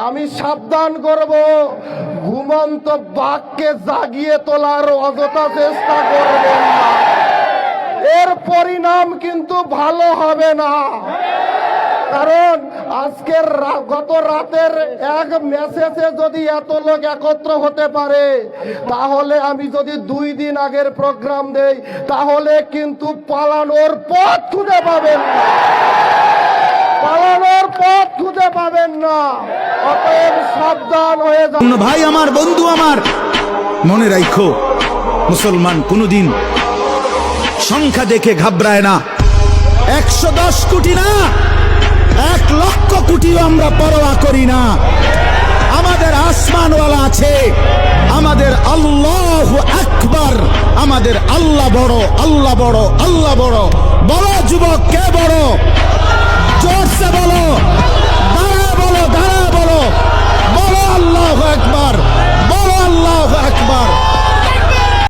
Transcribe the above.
আমি সাবধান করব, ঘুমন্ত বাঘকে জাগিয়ে তোলার অযথা চেষ্টা করবেন না, এর পরিণাম কিন্তু ভালো হবে না। কারণ আজকের গত রাতের এক মেসেজে যদি এত লোক একত্র হতে পারে, তাহলে আমি যদি 2 দিন আগের প্রোগ্রাম দেই, তাহলে কিন্তু পালানোর পথ খুঁজে পাবেন না, পালানোর পথ খুঁজে পাবেন না। অতএব সাবধান হয়ে যান। ভাই আমার, বন্ধু আমার, মনে রাখো, মুসলমান কোনদিন সংখ্যা দেখে ঘাবড়ায় না। 110 কোটি না, 1 লক্ষ কোটিও আমরা পরোয়া করি না। আমাদের আসমানওয়ালা আছে, আমাদের আল্লাহু আকবার, আমাদের আল্লাহ বড়, আল্লাহ বড়, আল্লাহ বড়। বড় যুবক কে বড়? জোরসে বলো।